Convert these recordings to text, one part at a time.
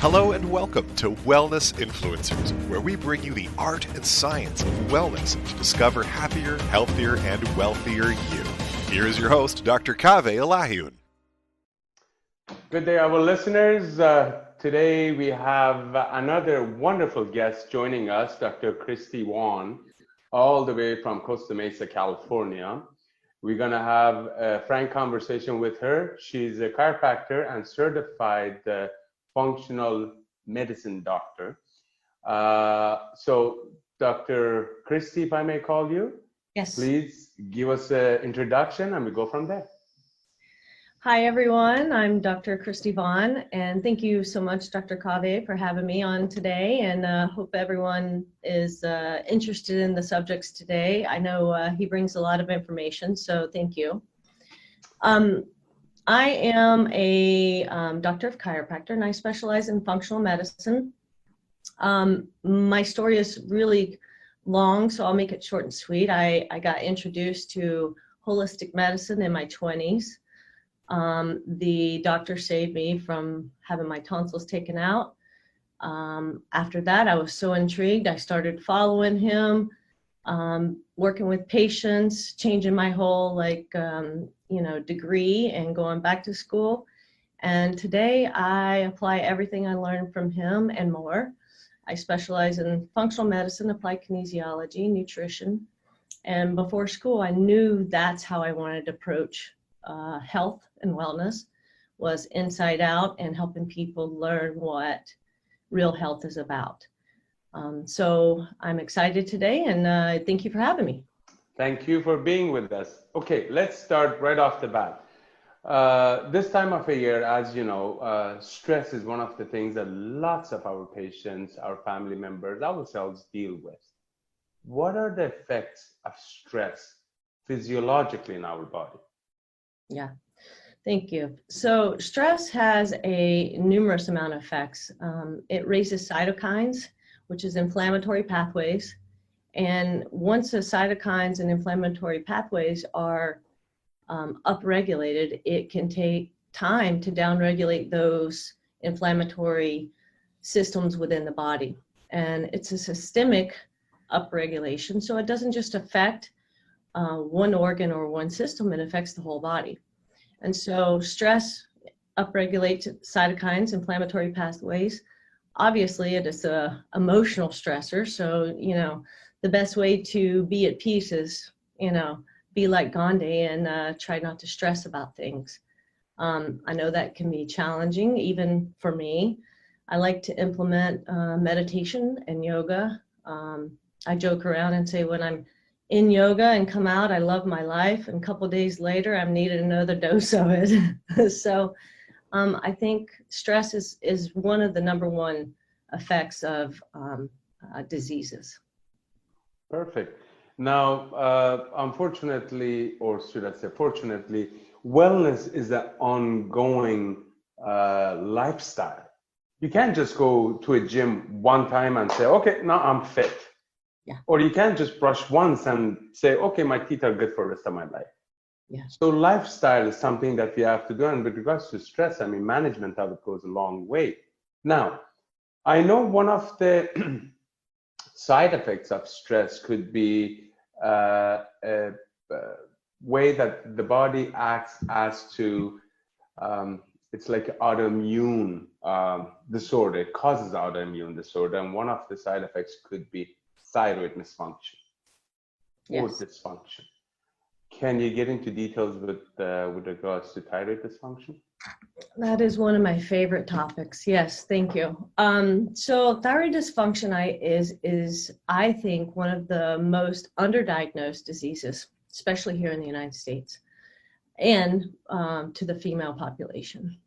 Hello and welcome to Wellness Influencers, where we bring you the art and science of wellness to discover happier, healthier, and wealthier you. Here is your host, Dr. Kaveh Elahiun. Good day, our listeners. Today we have another wonderful guest joining us, Dr. Kristi Vaughan, all the way from Costa Mesa, California. We're going to have a frank conversation with her. She's a chiropractor and certified functional medicine doctor. So, Dr. Kristi, if I may call you, yes, please give us an introduction and we go from there. Hi, everyone. I'm Dr. Kristi Vaughan, and thank you so much, Dr. Kaveh, for having me on today, and hope everyone is interested in the subjects today. I know he brings a lot of information, so thank you. I am a doctor of chiropractor, and I specialize in functional medicine. My story is really long, so I'll make it short and sweet. I got introduced to holistic medicine in my 20s. The doctor saved me from having my tonsils taken out. After that, I was so intrigued. I started following him, working with patients, changing my whole degree and going back to school. And today I apply everything I learned from him and more. I specialize in functional medicine, applied kinesiology, nutrition. And before school, I knew that's how I wanted to approach health and wellness, was inside out and helping people learn what real health is about. So I'm excited today, and thank you for having me. Thank you for being with us. Okay, let's start right off the bat. This time of the year, as you know, stress is one of the things that lots of our patients, our family members, ourselves deal with. What are the effects of stress physiologically in our body? Yeah, thank you. So stress has a numerous amount of effects. It raises cytokines, which is inflammatory pathways. And once the cytokines and inflammatory pathways are upregulated, it can take time to downregulate those inflammatory systems within the body. And it's a systemic upregulation, so it doesn't just affect one organ or one system, it affects the whole body. And so stress upregulates cytokines, inflammatory pathways. Obviously, it is an emotional stressor. So, the best way to be at peace is, be like Gandhi and try not to stress about things. I know that can be challenging, even for me. I like to implement meditation and yoga. I joke around and say when I'm in yoga and come out, I love my life. And a couple of days later, I'm needing another dose of it. So I think stress is one of the number one effects of diseases. Perfect. Now, unfortunately, or should I say fortunately, wellness is an ongoing lifestyle. You can't just go to a gym one time and say, okay, now I'm fit. Yeah. Or you can't just brush once and say, okay, my teeth are good for the rest of my life. Yeah. So lifestyle is something that we have to do. And with regards to stress, management of it goes a long way. Now, I know one of the side effects of stress could be a way that the body acts as to, it's like autoimmune disorder. It causes autoimmune disorder. And one of the side effects could be thyroid dysfunction or dysfunction. Can you get into details with regards to thyroid dysfunction? That is one of my favorite topics. Yes, thank you. So thyroid dysfunction is I think one of the most underdiagnosed diseases, especially here in the United States, and to the female population.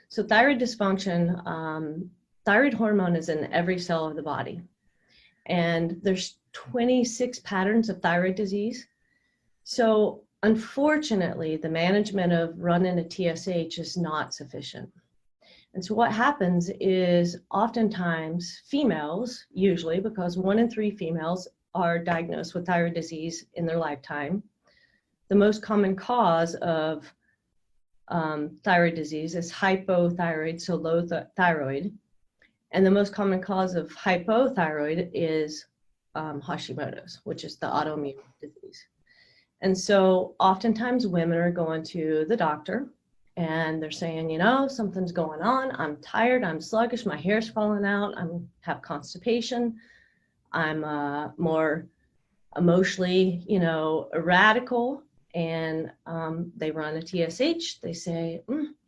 So thyroid dysfunction, thyroid hormone is in every cell of the body. And there's 26 patterns of thyroid disease. So unfortunately, the management of running a TSH is not sufficient. And so what happens is oftentimes females, usually because 1 in 3 females are diagnosed with thyroid disease in their lifetime. The most common cause of thyroid disease is hypothyroid, so low thyroid. And the most common cause of hypothyroid is Hashimoto's, which is the autoimmune disease. And so oftentimes women are going to the doctor and they're saying, you know, something's going on. I'm tired. I'm sluggish. My hair's falling out. I have constipation. I'm more emotionally, you know, radical. And they run a TSH. They say,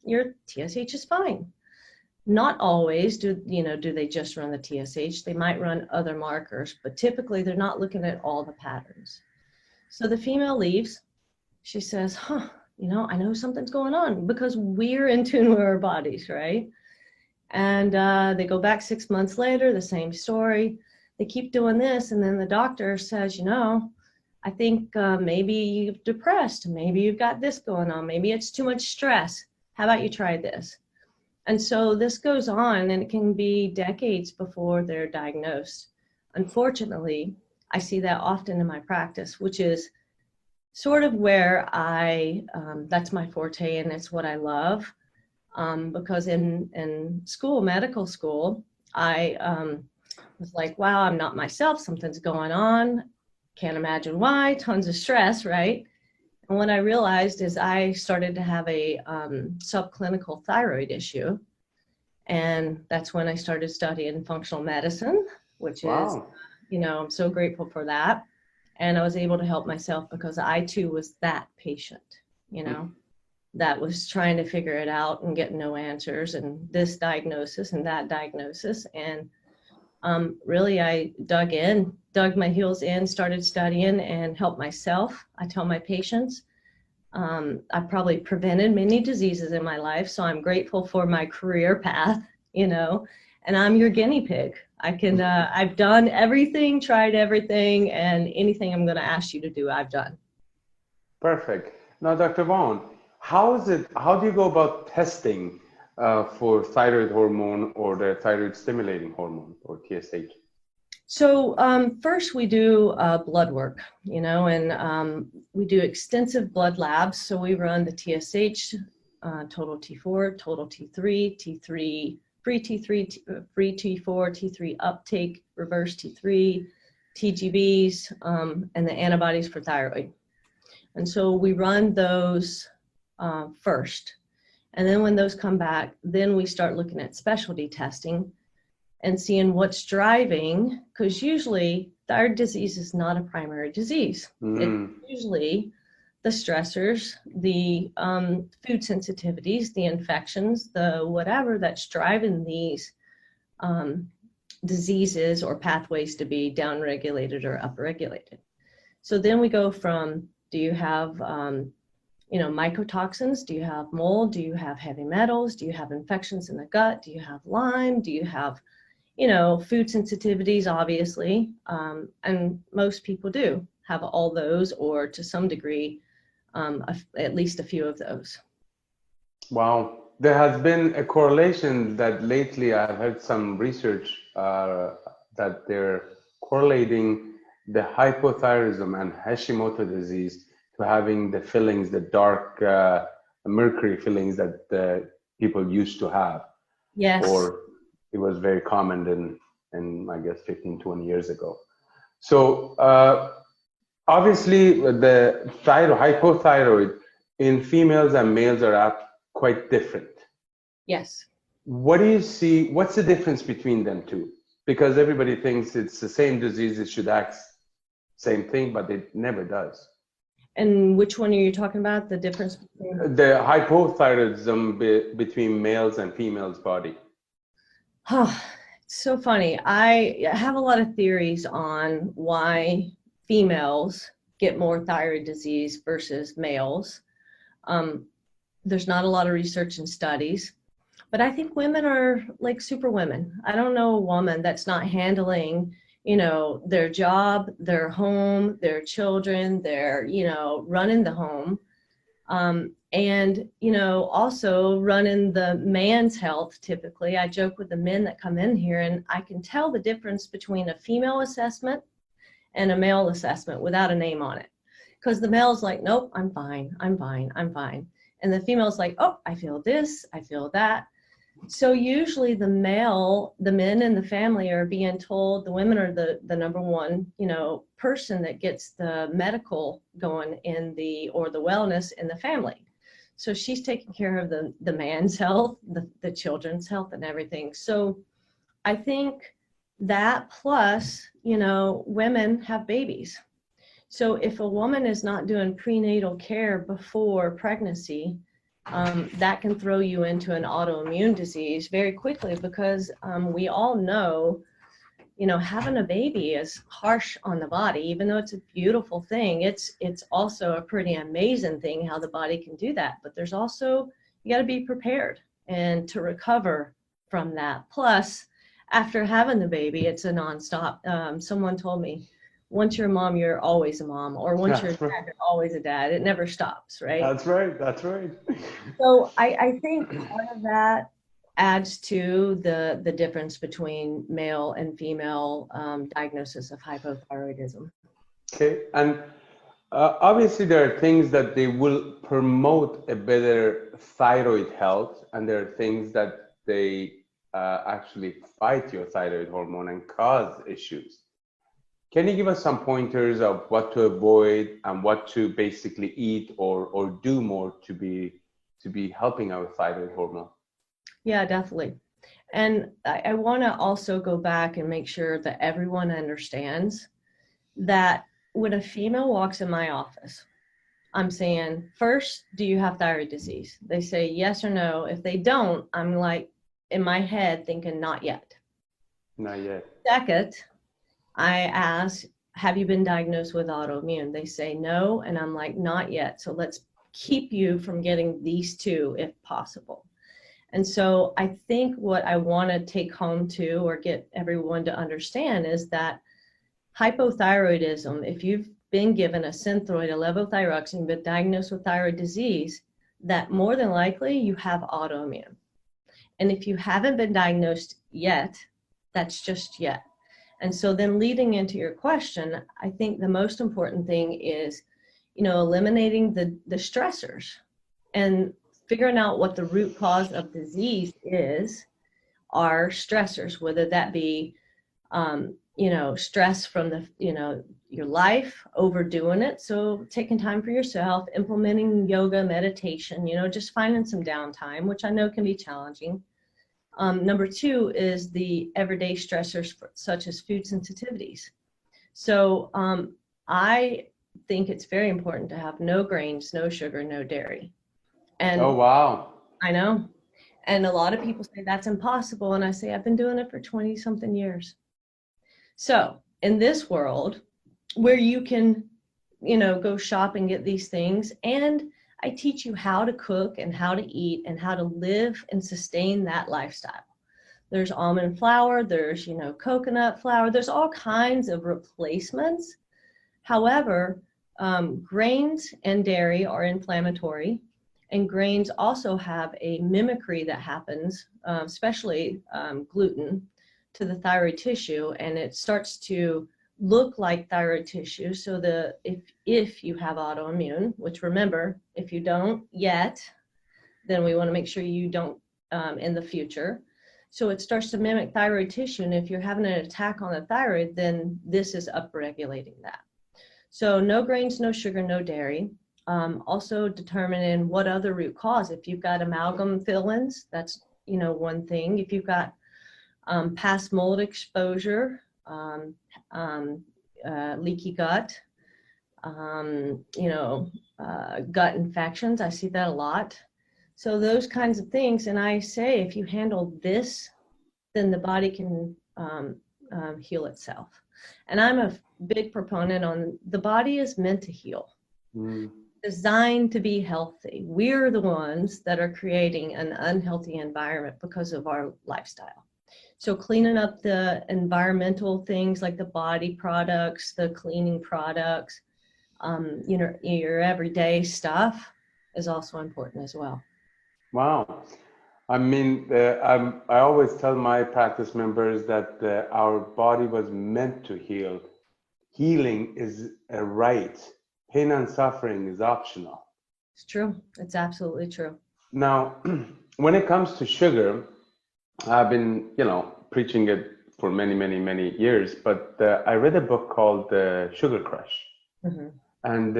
your TSH is fine. Not always do they just run the TSH. They might run other markers, but typically they're not looking at all the patterns. So the female leaves. She says, you know, I know something's going on, because we're in tune with our bodies, right? And they go back 6 months later, the same story. They keep doing this, and then the doctor says, you know, I think maybe you're depressed. Maybe you've got this going on. Maybe it's too much stress. How about you try this? And so this goes on, and it can be decades before they're diagnosed. Unfortunately, I see that often in my practice, which is sort of where that's my forte, and it's what I love. Because in school, medical school, I was like, wow, I'm not myself. Something's going on. Can't imagine why. Tons of stress, right? And what I realized is I started to have a subclinical thyroid issue. And that's when I started studying functional medicine, which is, you know, I'm so grateful for that. And I was able to help myself because I too was that patient, you know, that was trying to figure it out and get no answers, and this diagnosis and that diagnosis. And really I dug my heels in, started studying and helped myself. I tell my patients, I've probably prevented many diseases in my life, so I'm grateful for my career path, you know, and I'm your guinea pig. I've done everything, tried everything, and anything I'm going to ask you to do, I've done. Perfect. Now, Dr. Vaughan, how do you go about testing for thyroid hormone or the thyroid stimulating hormone, or TSH? So first we do blood work, you know, and we do extensive blood labs. So we run the TSH, total T4, total T3, T3, free T3, free T4, T3 uptake, reverse T3, TGBs, and the antibodies for thyroid. And so we run those first. And then when those come back, then we start looking at specialty testing and seeing what's driving, because usually thyroid disease is not a primary disease. It's usually the stressors, the food sensitivities, the infections, the whatever that's driving these diseases or pathways to be downregulated or upregulated. So then we go from, do you have mycotoxins? Do you have mold? Do you have heavy metals? Do you have infections in the gut? Do you have Lyme? Do you have, food sensitivities, obviously? And most people do have all those, or to some degree, at least a few of those. Wow. There has been a correlation that lately I've heard some research that they're correlating the hypothyroidism and Hashimoto disease to having the fillings, the dark mercury fillings that people used to have. Yes. Or it was very common in I guess, 15, 20 years ago. So obviously the hypothyroid in females and males are quite different. Yes. What do you see? What's the difference between them two? Because everybody thinks it's the same disease, it should act same thing, but it never does. And which one are you talking about? The difference between the hypothyroidism between males and females' body? It's so funny. I have a lot of theories on why females get more thyroid disease versus males. There's not a lot of research and studies, but I think women are like super women. I don't know a woman that's not handling, their job, their home, their children, their, running the home. And, also running the man's health. Typically, I joke with the men that come in here, and I can tell the difference between a female assessment and a male assessment without a name on it. Because the male's like, nope, I'm fine, I'm fine, I'm fine. And the female's like, oh, I feel this, I feel that. So usually the men in the family are being told, the women are the number one, person that gets the medical going or the wellness in the family. So she's taking care of the man's health, the children's health and everything. So I think that plus, women have babies. So if a woman is not doing prenatal care before pregnancy, that can throw you into an autoimmune disease very quickly because we all know, having a baby is harsh on the body. Even though it's a beautiful thing, it's also a pretty amazing thing how the body can do that. But there's also, you got to be prepared and to recover from that. Plus, after having the baby, it's a nonstop. Someone told me, once you're a mom, you're always a mom, or once you're a dad, you're always a dad. It never stops, right? That's right. That's right. So I think part of that adds to the difference between male and female diagnosis of hypothyroidism. Okay. And obviously, there are things that they will promote a better thyroid health, and there are things that they actually fight your thyroid hormone and cause issues. Can you give us some pointers of what to avoid and what to basically eat or do more to be helping our thyroid hormone? Yeah, definitely. And I want to also go back and make sure that everyone understands that when a female walks in my office, I'm saying, first, do you have thyroid disease? They say yes or no. If they don't, I'm like in my head thinking not yet. Not yet. Second, I ask, have you been diagnosed with autoimmune? They say no, and I'm like, not yet. So let's keep you from getting these two if possible. And so I think what I want to take home to or get everyone to understand is that hypothyroidism, if you've been given a Synthroid, a levothyroxine, been diagnosed with thyroid disease, that more than likely you have autoimmune. And if you haven't been diagnosed yet, that's just yet. And so then leading into your question, I think the most important thing is, eliminating the stressors and figuring out what the root cause of disease are stressors, whether that be, stress from your life, overdoing it. So taking time for yourself, implementing yoga, meditation, just finding some downtime, which I know can be challenging. Number two is the everyday stressors such as food sensitivities. So I think it's very important to have no grains, no sugar, no dairy. And oh, wow. I know. And a lot of people say that's impossible. And I say, I've been doing it for 20 something years. So in this world where you can, go shop and get these things, and I teach you how to cook and how to eat and how to live and sustain that lifestyle. There's almond flour, there's, coconut flour, there's all kinds of replacements. However, grains and dairy are inflammatory, and grains also have a mimicry that happens, especially gluten, to the thyroid tissue, and it starts to look like thyroid tissue. So if you have autoimmune, which remember, if you don't yet, then we want to make sure you don't in the future. So it starts to mimic thyroid tissue, and if you're having an attack on the thyroid, then this is upregulating that. So no grains, no sugar, no dairy. Also determining what other root cause. If you've got amalgam fill-ins, that's one thing. If you've got past mold exposure, leaky gut, gut infections, I see that a lot. So those kinds of things, and I say if you handle this, then the body can heal itself. And I'm a big proponent on the body is meant to heal. Designed to be healthy. We're the ones that are creating an unhealthy environment because of our lifestyle. So cleaning up the environmental things like the body products, the cleaning products, your everyday stuff is also important as well. Wow. I mean, I always tell my practice members that our body was meant to heal. Healing is a right. Pain and suffering is optional. It's true. It's absolutely true. Now, when it comes to sugar, I've been, preaching it for many, many, many years, but I read a book called Sugar Crush. Mm-hmm. And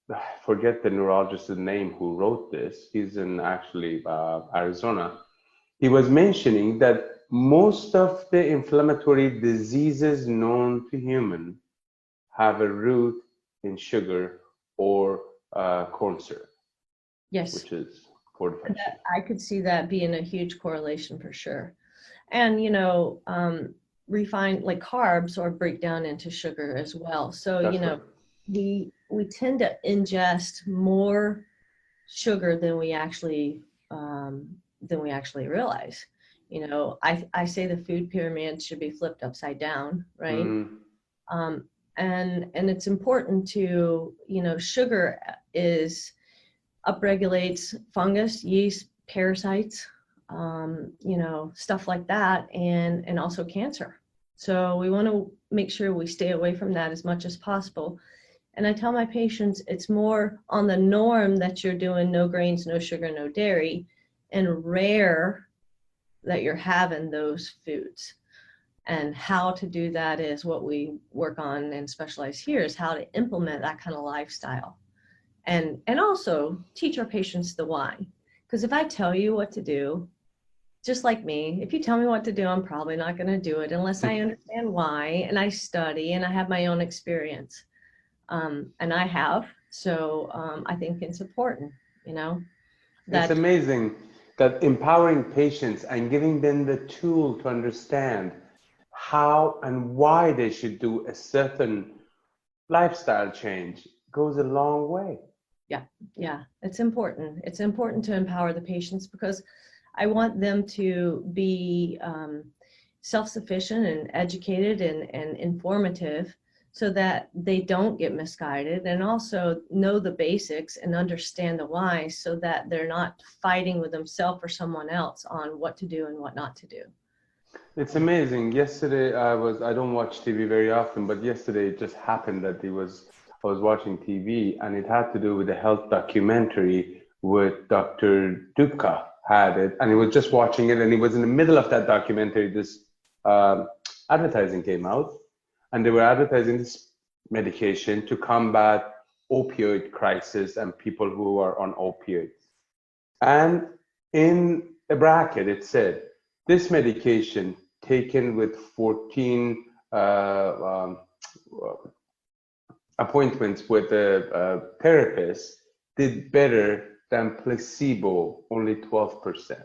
I forget the neurologist's name who wrote this. He's in actually Arizona. He was mentioning that most of the inflammatory diseases known to human have a root in sugar or corn syrup, Yes. which is fortified sugar. I could see that being a huge correlation for sure. And, refined like carbs or break down into sugar as well. So, That's right. we tend to ingest more sugar than we actually realize. I say the food pyramid should be flipped upside down, right? Um, and it's important to, sugar is upregulates fungus, yeast, parasites, stuff like that, and also cancer. So we want to make sure we stay away from that as much as possible. And I tell my patients it's more on the norm that you're doing no grains, no sugar, no dairy, and rare that you're having those foods. And how to do that is what we work on and specialize here, is how to implement that kind of lifestyle. And also teach our patients the why. Because if I tell you what to do, just like me, if you tell me what to do, I'm probably not going to do it unless I understand why, and I study and I have my own experience. And I have. So I think it's important, It's amazing that empowering patients and giving them the tool to understand how and why they should do a certain lifestyle change goes a long way. Yeah, it's important. It's important to empower the patients because I want them to be self-sufficient and educated and informative so that they don't get misguided, and also know the basics and understand the why so that they're not fighting with themselves or someone else on what to do and what not to do. It's amazing. Yesterday I don't watch TV very often, but yesterday it just happened that I was watching TV and it had to do with a health documentary with Dr. Dukkha had it, and he was just watching it, and he was in the middle of that documentary. This advertising came out, and they were advertising this medication to combat opioid crisis and people who are on opioids. And in a bracket, it said, this medication taken with 14 appointments with a therapist did better than placebo, only 12%.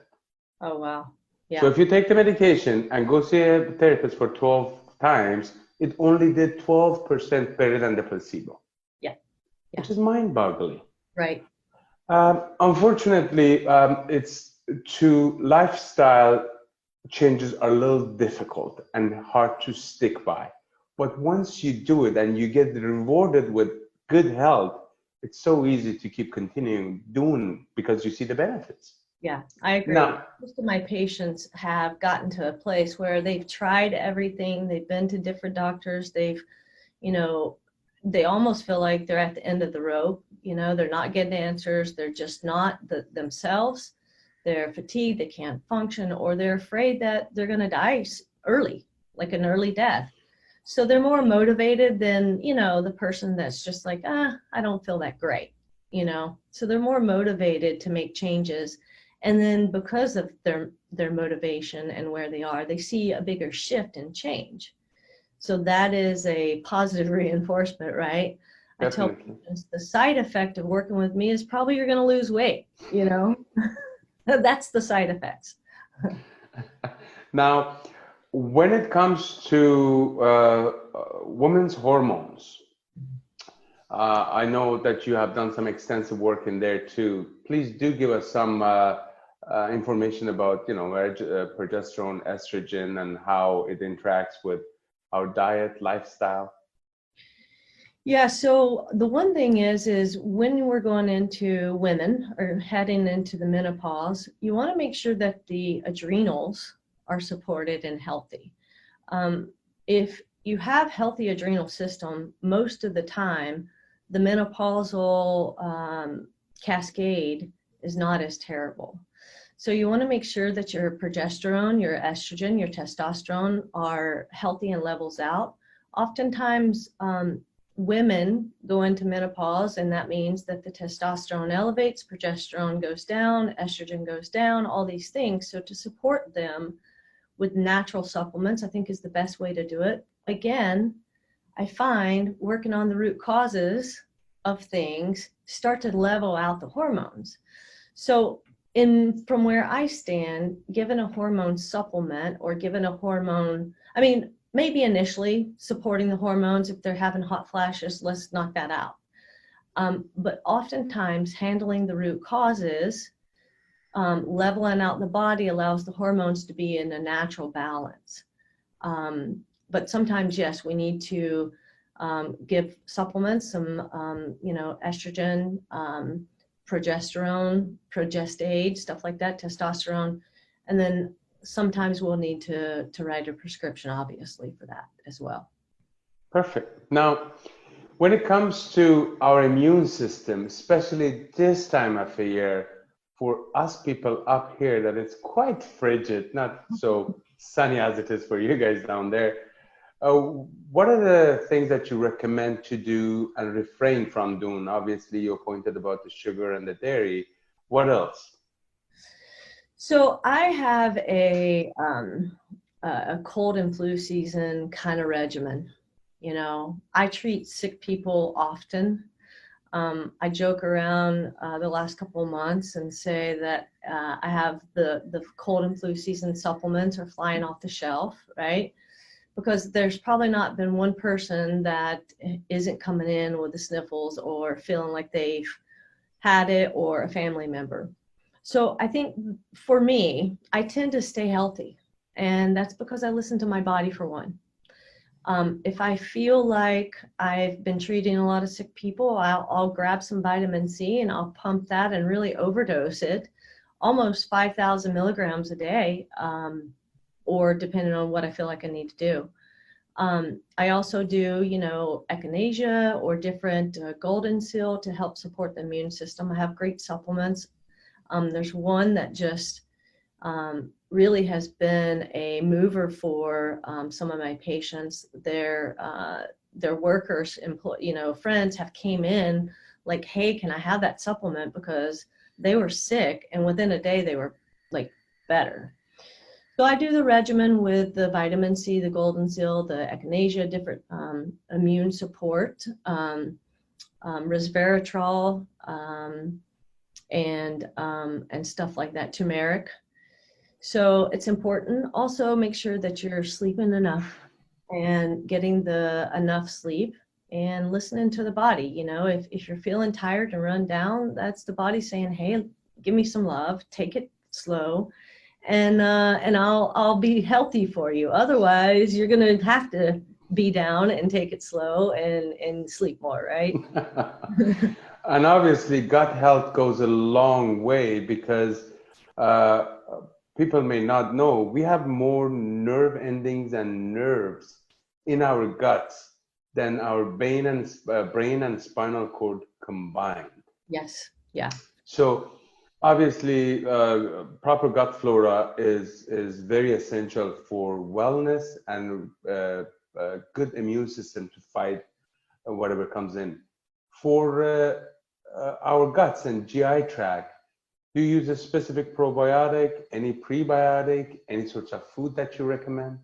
Oh, wow. Yeah. So if you take the medication and go see a therapist for 12 times, it only did 12% better than the placebo. Yeah. Which is mind-boggling. Right. Unfortunately, lifestyle changes are a little difficult and hard to stick by. But once you do it and you get rewarded with good health, it's so easy to keep continuing doing because you see the benefits. Yeah, I agree. Now, most of my patients have gotten to a place where they've tried everything. They've been to different doctors. They've, they almost feel like they're at the end of the rope. They're not getting answers. They're just not themselves. They're fatigued. They can't function, or they're afraid that they're going to die early, like an early death. So they're more motivated than, the person that's just like, I don't feel that great, So they're more motivated to make changes. And then because of their motivation and where they are, they see a bigger shift and change. So that is a positive reinforcement, right? Definitely. I tell patients the side effect of working with me is probably you're going to lose weight, That's the side effects. Now, when it comes to women's hormones, I know that you have done some extensive work in there too. Please do give us some information about, progesterone, estrogen, and how it interacts with our diet, lifestyle. Yeah, so the one thing is when we're going into women or heading into the menopause, you want to make sure that the adrenals are supported and healthy. If you have healthy adrenal system, most of the time, the menopausal cascade is not as terrible. So you want to make sure that your progesterone, your estrogen, your testosterone are healthy and levels out. Oftentimes, women go into menopause, and that means that the testosterone elevates, progesterone goes down, estrogen goes down, all these things. So to support them with natural supplements, I think is the best way to do it. Again, I find working on the root causes of things start to level out the hormones. So from where I stand, given a hormone supplement or given a hormone, I mean, maybe initially supporting the hormones, if they're having hot flashes, let's knock that out. But oftentimes handling the root causes, leveling out the body allows the hormones to be in a natural balance. But sometimes, yes, we need to give supplements, some, estrogen, progesterone, progestate, stuff like that, testosterone. And then sometimes we'll need to write a prescription, obviously, for that as well. Perfect. Now, when it comes to our immune system, especially this time of the year, for us people up here, that it's quite frigid, not so sunny as it is for you guys down there. What are the things that you recommend to do and refrain from doing? Obviously, you pointed about the sugar and the dairy. What else? So I have a cold and flu season kind of regimen. You know, I treat sick people often. I joke around the last couple of months and say that I have the cold and flu season supplements are flying off the shelf, right? Because there's probably not been one person that isn't coming in with the sniffles or feeling like they've had it, or a family member. So I think for me, I tend to stay healthy, and that's because I listen to my body, for one. If I feel like I've been treating a lot of sick people, I'll grab some vitamin C and I'll pump that and really overdose it, almost 5,000 milligrams a day, or depending on what I feel like I need to do. I also do, echinacea or different golden seal to help support the immune system. I have great supplements. There's one that just really has been a mover for some of my patients. Their workers, friends have came in like, hey, can I have that supplement? Because they were sick and within a day they were like better. So I do the regimen with the vitamin C, the golden seal, the echinacea, different immune support, resveratrol, and stuff like that, turmeric. So it's important. Also make sure that you're sleeping enough and getting enough sleep and listening to the body. If you're feeling tired and run down, that's the body saying, hey, give me some love, take it slow, and I'll be healthy for you. Otherwise, you're going to have to be down and take it slow and sleep more, right? And obviously, gut health goes a long way, because people may not know, we have more nerve endings and nerves in our guts than our brain and spinal cord combined. Yes. Yeah. So obviously, proper gut flora is very essential for wellness and a good immune system to fight whatever comes in. For our guts and GI tract, do you use a specific probiotic, any prebiotic, any sorts of food that you recommend?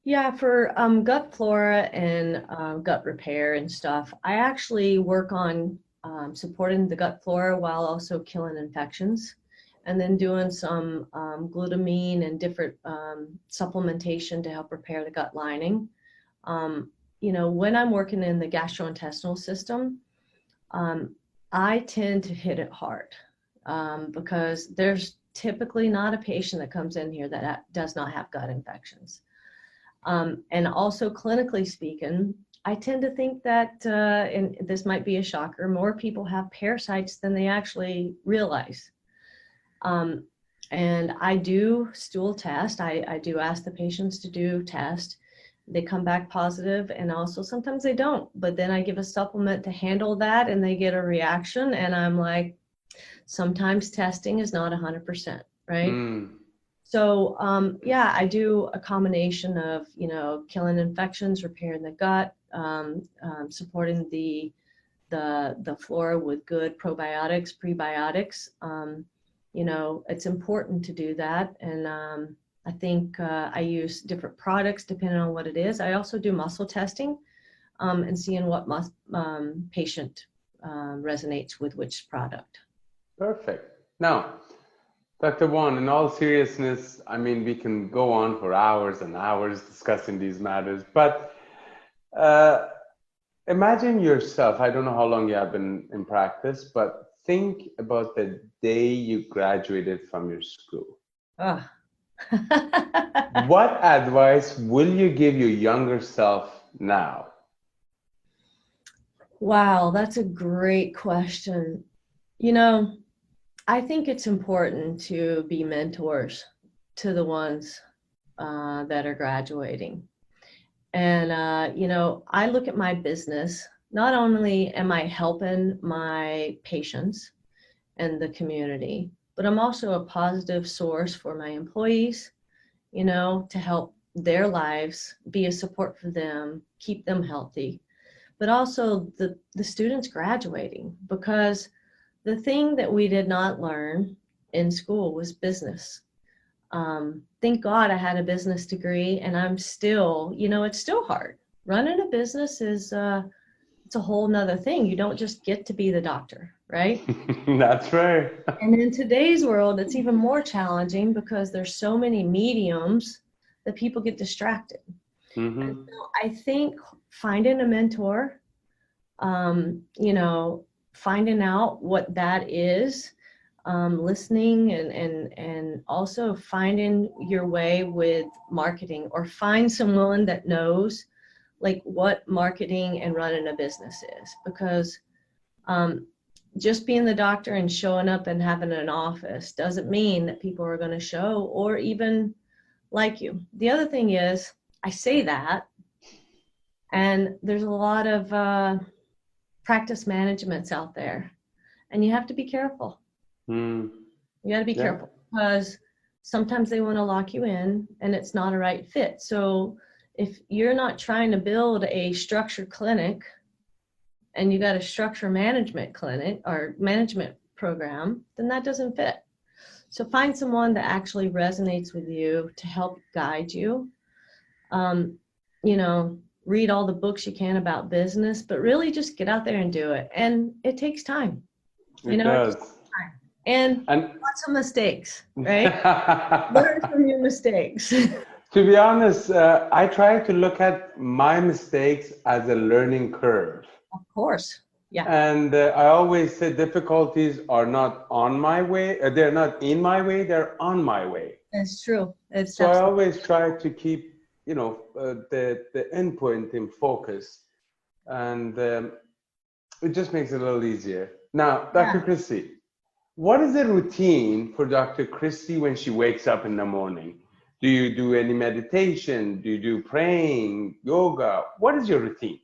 Yeah, for gut flora and gut repair and stuff, I actually work on supporting the gut flora while also killing infections, and then doing some glutamine and different supplementation to help repair the gut lining. When I'm working in the gastrointestinal system, I tend to hit it hard because there's typically not a patient that comes in here that does not have gut infections. And also clinically speaking, I tend to think that, and this might be a shocker, more people have parasites than they actually realize. And I do stool test. I do ask the patients to do test. They come back positive, and also sometimes they don't. But then I give a supplement to handle that, and they get a reaction, and I'm like, Sometimes testing is not 100%, right? Mm. So yeah, I do a combination of, killing infections, repairing the gut, supporting the flora with good probiotics, prebiotics. It's important to do that. And I think I use different products depending on what it is. I also do muscle testing and seeing what patient resonates with which product. Perfect. Now, Dr. Vaughan, in all seriousness, I mean, we can go on for hours and hours discussing these matters, but imagine yourself, I don't know how long you have been in practice, but think about the day you graduated from your school. Oh. What advice will you give your younger self now? Wow, that's a great question. I think it's important to be mentors to the ones that are graduating. And, I look at my business, not only am I helping my patients and the community, but I'm also a positive source for my employees, to help their lives, be a support for them, keep them healthy, but also the students graduating, because the thing that we did not learn in school was business. Thank God I had a business degree, and I'm still, it's still hard. Running a business is, it's a whole nother thing. You don't just get to be the doctor, right? That's right. And in today's world, it's even more challenging because there's so many mediums that people get distracted. Mm-hmm. And so I think finding a mentor, finding out what that is, listening and also finding your way with marketing, or find someone that knows like what marketing and running a business is, because just being the doctor and showing up and having an office doesn't mean that people are going to show or even like you. The other thing is, I say that, and there's a lot of practice managements out there, and you have to be careful. You got to be careful, because sometimes they want to lock you in and it's not a right fit. So if you're not trying to build a structured clinic and you got a structure management clinic or management program, then that doesn't fit. So find someone that actually resonates with you to help guide you. Read all the books you can about business, but really just get out there and do it. And it takes time. It does. And lots of mistakes, right? Learn from your mistakes. To be honest, I try to look at my mistakes as a learning curve. Of course. Yeah. And I always say difficulties are not on my way. They're not in my way. They're on my way. It's true. So I always try to keep, the endpoint in focus, and it just makes it a little easier. Now, Dr. Kristi, what is the routine for Dr. Kristi when she wakes up in the morning? Do you do any meditation? Do you do praying, yoga? What is your routine?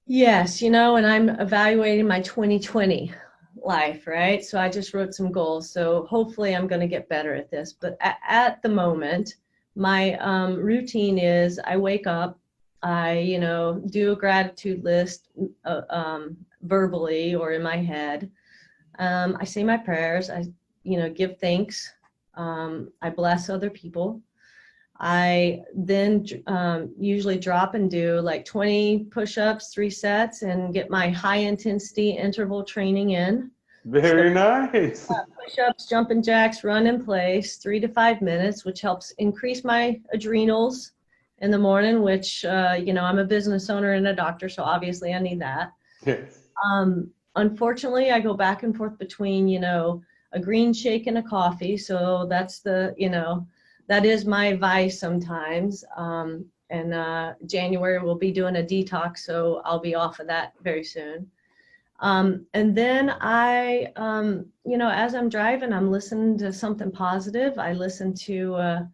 Yes, and I'm evaluating my 2020 life, right? So I just wrote some goals. So hopefully I'm going to get better at this. But at the moment, my routine is I wake up, I, do a gratitude list verbally or in my head. I say my prayers. I, give thanks. I bless other people. I then usually drop and do like 20 push-ups, 3 sets, and get my high intensity interval training in. Very nice. Push-ups, jumping jacks, run in place, 3 to 5 minutes, which helps increase my adrenals in the morning, which, I'm a business owner and a doctor, so obviously I need that. Yes. Unfortunately, I go back and forth between, a green shake and a coffee. So that's that is my vice sometimes. And January we'll be doing a detox, so I'll be off of that very soon. And then I, as I'm driving, I'm listening to something positive. I listen to,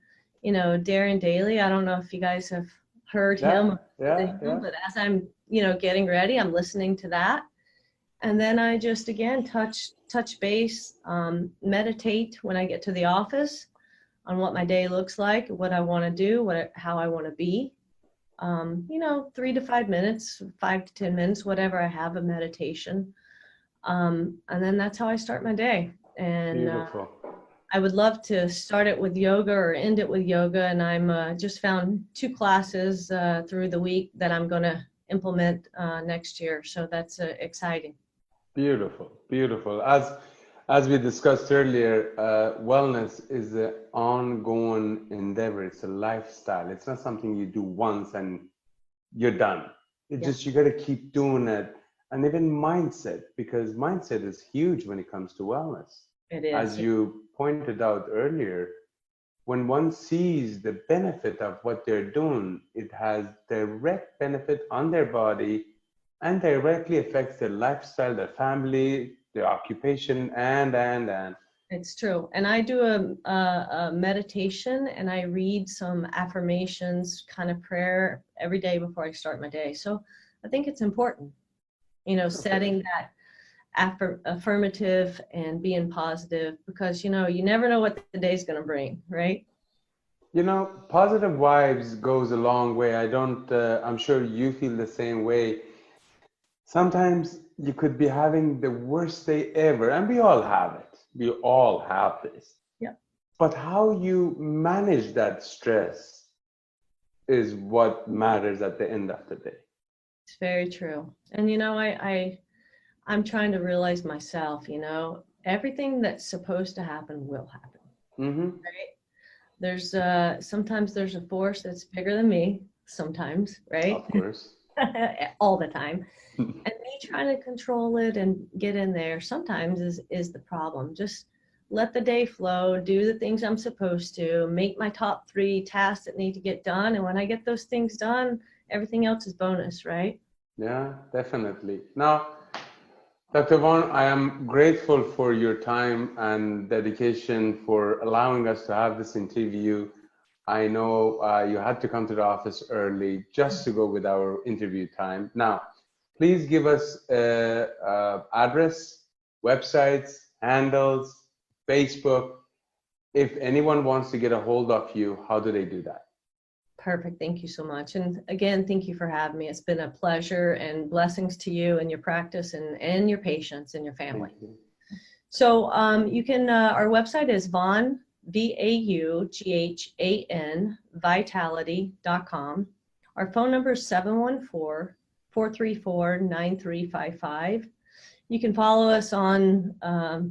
Darren Daly. I don't know if you guys have heard him. Yeah. But as I'm, getting ready, I'm listening to that. And then I just, again, touch base, meditate when I get to the office on what my day looks like, what I want to do, how I want to be. 3 to 5 minutes, 5 to 10 minutes, whatever I have of meditation. And then that's how I start my day. And Beautiful. I would love to start it with yoga or end it with yoga. And I'm just found 2 classes through the week that I'm going to implement next year. So that's exciting. Beautiful, beautiful. As we discussed earlier, wellness is an ongoing endeavor. It's a lifestyle. It's not something you do once and you're done. It's just, you got to keep doing it. And even mindset, because mindset is huge when it comes to wellness. It is. As you pointed out earlier, when one sees the benefit of what they're doing, it has direct benefit on their body and directly affects their lifestyle, their family, their occupation, and. It's true. And I do a meditation, and I read some affirmations, kind of prayer every day before I start my day. So I think it's important, setting that affirmative and being positive, because, you never know what the day's going to bring, right? Positive vibes goes a long way. I'm sure you feel the same way. Sometimes you could be having the worst day ever, and we all have it. We all have this. Yeah. But how you manage that stress is what matters at the end of the day. It's very true. And, I'm trying to realize myself, everything that's supposed to happen will happen. Mm-hmm. Right? There's sometimes there's a force that's bigger than me, sometimes, right? Of course. All the time. And me trying to control it and get in there sometimes is the problem. Just let the day flow, do the things I'm supposed to, make my top 3 tasks that need to get done. And when I get those things done, everything else is bonus, right? Yeah, definitely. Now, Dr. Vaughan, I am grateful for your time and dedication for allowing us to have this interview. I know you had to come to the office early just to go with our interview time. Now, please give us address, websites, handles, Facebook. If anyone wants to get a hold of you, how do they do that? Perfect. Thank you so much. And again, thank you for having me. It's been a pleasure, and blessings to you and your practice and your patients and your family. Thank you. So you can, our website is Vaughan, VAUGHAN, vitality.com. Our phone number is 714-434-9355. You can follow us on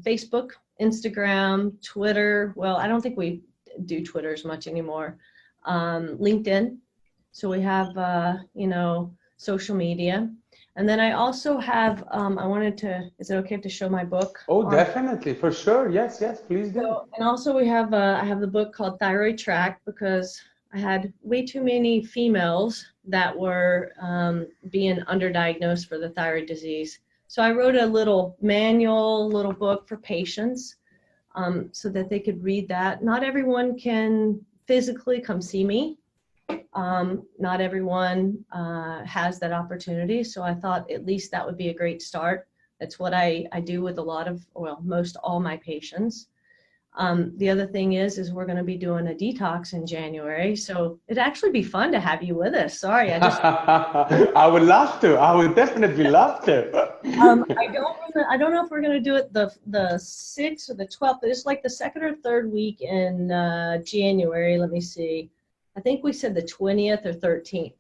Facebook, Instagram, Twitter. Well, I don't think we do Twitter as much anymore. LinkedIn. So we have, social media. And then I also have, is it okay to show my book? Oh, definitely, for sure. Yes, please do. So, and also I have the book called Thyroid Track, because I had way too many females that were being underdiagnosed for the thyroid disease. So I wrote a little book for patients so that they could read that. Not everyone can physically come see me. Not everyone has that opportunity. So I thought at least that would be a great start. That's what I do with most all my patients. The other thing is we're going to be doing a detox in January. So it'd actually be fun to have you with us. Sorry, I would love to. I would definitely love to. I don't know if we're going to do it the 6th or the 12th, but it's like the 2nd or 3rd week in January. Let me see. I think we said the 20th or 13th.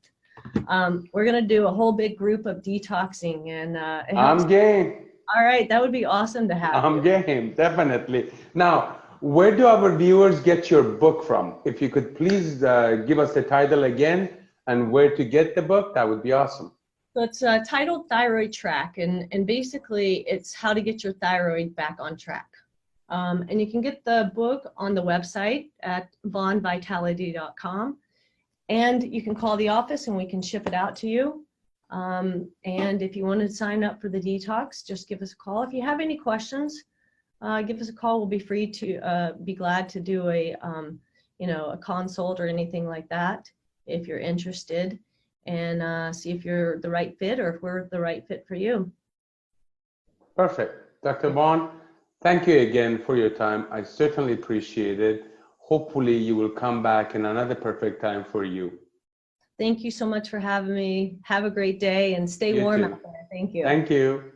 We're going to do a whole big group of detoxing, and I'm game. All right, that would be awesome to have. I'm game, definitely. Now, where do our viewers get your book from? If you could please give us the title again and where to get the book, that would be awesome. So it's titled Thyroid Track, and basically it's how to get your thyroid back on track. And you can get the book on the website at vaughanvitality.com, and you can call the office and we can ship it out to you. And if you want to sign up for the detox, just give us a call. If you have any questions, give us a call. We'll be be glad to do a consult or anything like that if you're interested, and see if you're the right fit or if we're the right fit for you. Perfect. Dr. Vaughan, thank you again for your time. I certainly appreciate it. Hopefully you will come back in another perfect time for you. Thank you so much for having me. Have a great day and stay You warm too. out there. Thank you. Thank you.